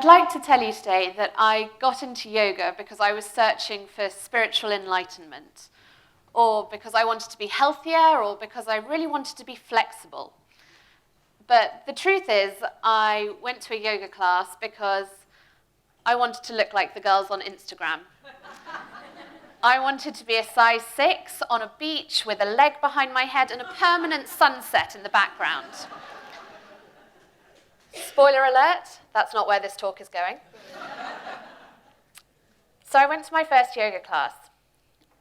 I'd like to tell you today that I got into yoga because I was searching for spiritual enlightenment, or because I wanted to be healthier, or because I really wanted to be flexible. But the truth is, I went to a yoga class because I wanted to look like the girls on Instagram. I wanted to be a size 6 on a beach with a leg behind my head and a permanent sunset in the background. Spoiler alert, that's not where this talk is going. So I went to my first yoga class,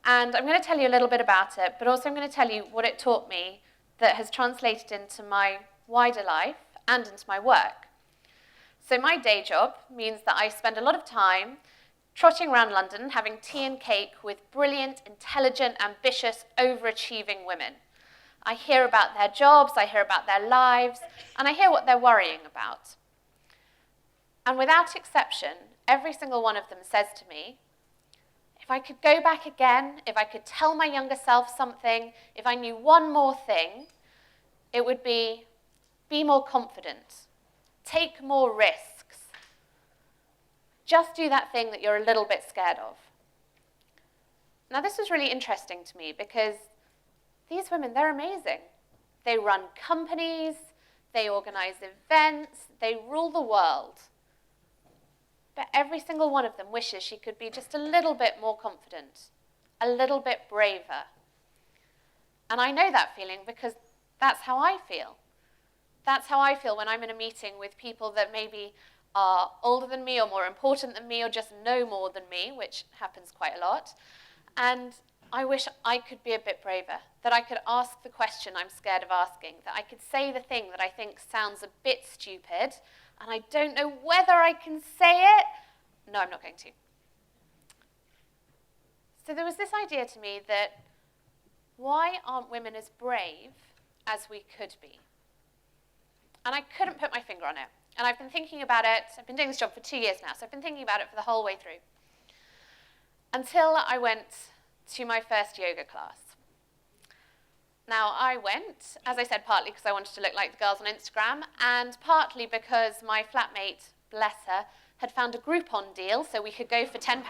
and I'm going to tell you a little bit about it, but also I'm going to tell you what it taught me that has translated into my wider life and into my work. So my day job means that I spend a lot of time trotting around London, having tea and cake with brilliant, intelligent, ambitious, overachieving women. I hear about their jobs, I hear about their lives, and I hear what they're worrying about. And without exception, every single one of them says to me, if I could go back again, if I could tell my younger self something, if I knew one more thing, it would be more confident, take more risks, just do that thing that you're a little bit scared of. Now, this was really interesting to me because these women, they're amazing. They run companies, they organize events, they rule the world. But every single one of them wishes she could be just a little bit more confident, a little bit braver. And I know that feeling because that's how I feel. That's how I feel when I'm in a meeting with people that maybe are older than me or more important than me or just know more than me, which happens quite a lot. And I wish I could be a bit braver, that I could ask the question I'm scared of asking, that I could say the thing that I think sounds a bit stupid, and I don't know whether I can say it. No, I'm not going to. So there was this idea to me that why aren't women as brave as we could be? And I couldn't put my finger on it. And I've been thinking about it. I've been doing this job for 2 years now, so I've been thinking about it for the whole way through. Until I went to my first yoga class. Now, I went, as I said, partly because I wanted to look like the girls on Instagram, and partly because my flatmate, bless her, had found a Groupon deal so we could go for £10.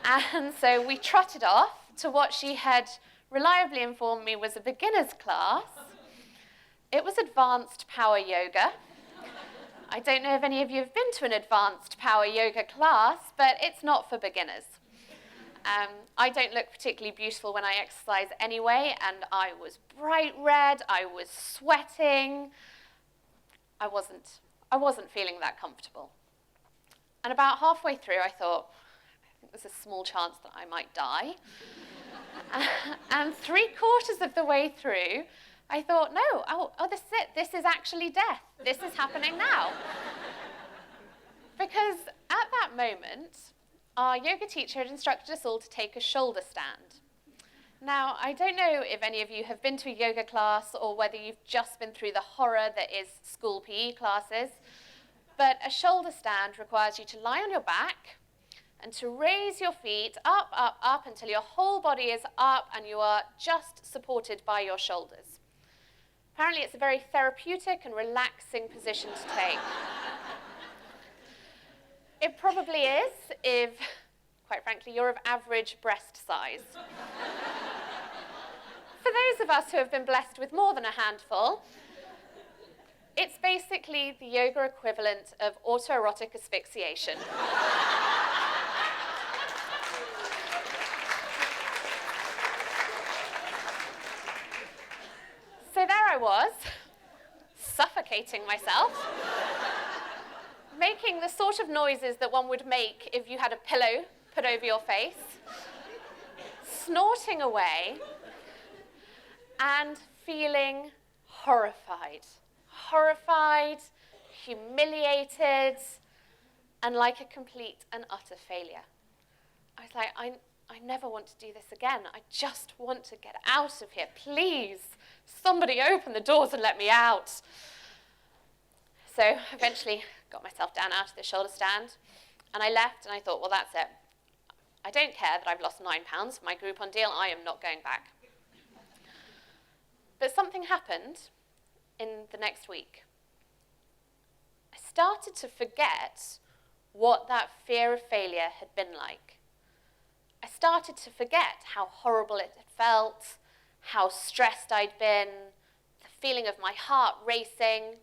And so we trotted off to what she had reliably informed me was a beginner's class. It was advanced power yoga. I don't know if any of you have been to an advanced power yoga class, but it's not for beginners. I don't look particularly beautiful when I exercise anyway, and I was bright red, I was sweating. I wasn't feeling that comfortable. And about halfway through, I thought, I think there's a small chance that I might die. And 3/4 of the way through, I thought, no, this is it. This is actually death. This is happening now. Because at that moment, our yoga teacher had instructed us all to take a shoulder stand. Now, I don't know if any of you have been to a yoga class or whether you've just been through the horror that is school PE classes, but a shoulder stand requires you to lie on your back and to raise your feet up, up, up until your whole body is up and you are just supported by your shoulders. Apparently, it's a very therapeutic and relaxing position to take. It probably is if, quite frankly, you're of average breast size. For those of us who have been blessed with more than a handful, it's basically the yoga equivalent of autoerotic asphyxiation. So there I was, suffocating myself, making the sort of noises that one would make if you had a pillow put over your face, snorting away, and feeling horrified, humiliated, and like a complete and utter failure. I was like, I never want to do this again. I just want to get out of here. Please, somebody open the doors and let me out. So eventually got myself down out of the shoulder stand, and I left, and I thought, well, that's it. I don't care that I've lost £9 for my Groupon deal. I am not going back. But something happened in the next week. I started to forget what that fear of failure had been like. I started to forget how horrible it had felt, how stressed I'd been, the feeling of my heart racing.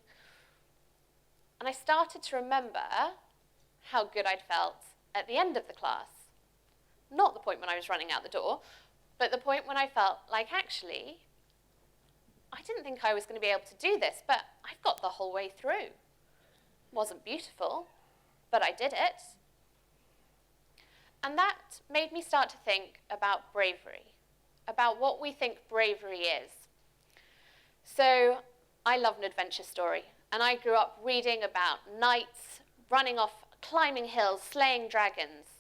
And I started to remember how good I'd felt at the end of the class. Not the point when I was running out the door, but the point when I felt like, actually, I didn't think I was going to be able to do this, but I've got the whole way through. It wasn't beautiful, but I did it. And that made me start to think about bravery, about what we think bravery is. So I love an adventure story, and I grew up reading about knights running off, climbing hills, slaying dragons.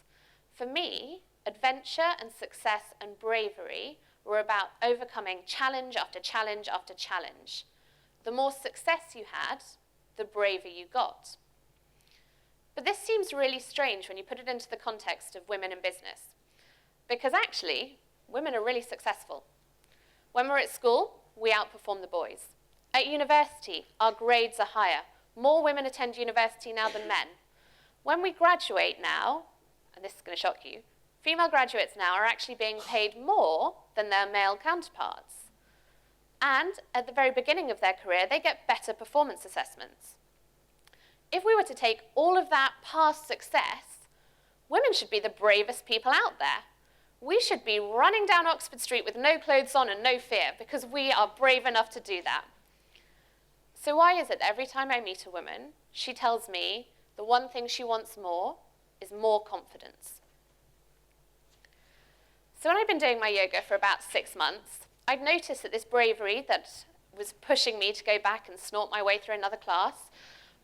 For me, adventure and success and bravery were about overcoming challenge after challenge after challenge. The more success you had, the braver you got. But this seems really strange when you put it into the context of women in business, because actually, women are really successful. When we're at school, we outperform the boys. At university, our grades are higher. More women attend university now than men. When we graduate now, and this is going to shock you, female graduates now are actually being paid more than their male counterparts. And at the very beginning of their career, they get better performance assessments. If we were to take all of that past success, women should be the bravest people out there. We should be running down Oxford Street with no clothes on and no fear, because we are brave enough to do that. So why is it that every time I meet a woman, she tells me the one thing she wants more is more confidence? So when I'd been doing my yoga for about 6 months, I'd noticed that this bravery that was pushing me to go back and snort my way through another class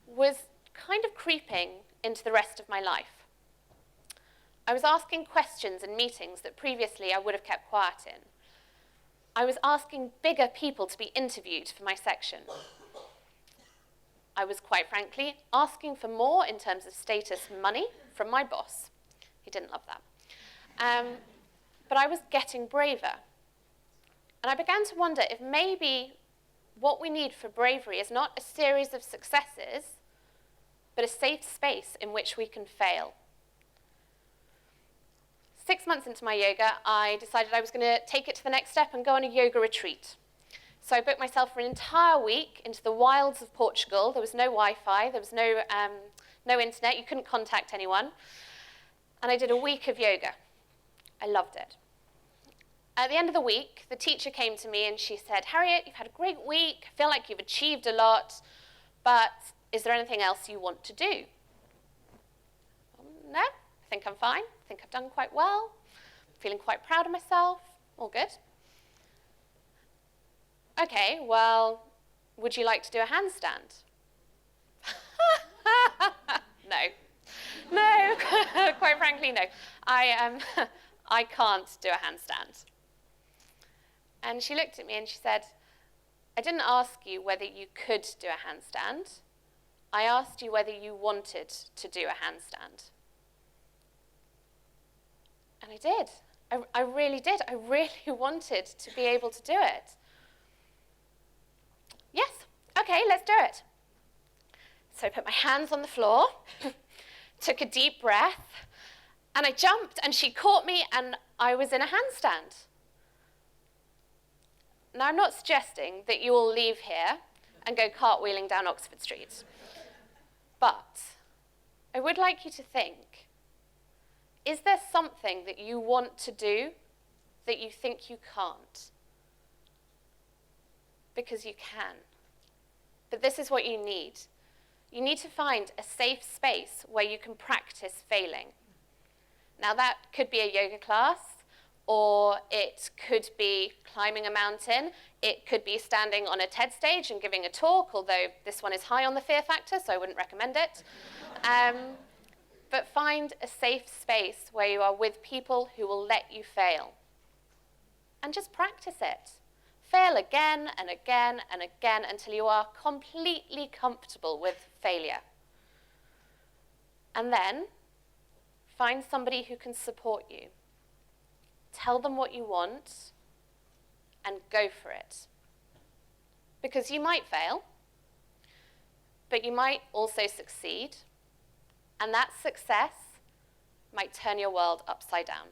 was kind of creeping into the rest of my life. I was asking questions in meetings that previously I would have kept quiet in. I was asking bigger people to be interviewed for my section. I was, quite frankly, asking for more in terms of status and money from my boss. He didn't love that. But I was getting braver. And I began to wonder if maybe what we need for bravery is not a series of successes, but a safe space in which we can fail. 6 months into my yoga, I decided I was going to take it to the next step and go on a yoga retreat. So I booked myself for an entire week into the wilds of Portugal. There was no Wi-Fi, there was no internet, you couldn't contact anyone. And I did a week of yoga. I loved it. At the end of the week, the teacher came to me and she said, "Harriet, you've had a great week. I feel like you've achieved a lot, but is there anything else you want to do?" No, I think I'm fine. I think I've done quite well. I'm feeling quite proud of myself. All good. Okay, well, would you like to do a handstand? No, quite frankly, no. I can't do a handstand. And she looked at me and she said, "I didn't ask you whether you could do a handstand. I asked you whether you wanted to do a handstand." And I did. I really did. I really wanted to be able to do it. Yes, okay, let's do it. So I put my hands on the floor, took a deep breath, and I jumped, and she caught me, and I was in a handstand. Now, I'm not suggesting that you all leave here and go cartwheeling down Oxford Street. But I would like you to think, is there something that you want to do that you think you can't? Because you can. But this is what you need. You need to find a safe space where you can practice failing. Now, that could be a yoga class, or it could be climbing a mountain. It could be standing on a TED stage and giving a talk, although this one is high on the fear factor, so I wouldn't recommend it. But find a safe space where you are with people who will let you fail. And just practice it. Fail again and again and again until you are completely comfortable with failure. And then find somebody who can support you. Tell them what you want and go for it. Because you might fail. but you might also succeed, and that success might turn your world upside down.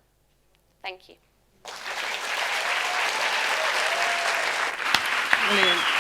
Thank you. Brilliant.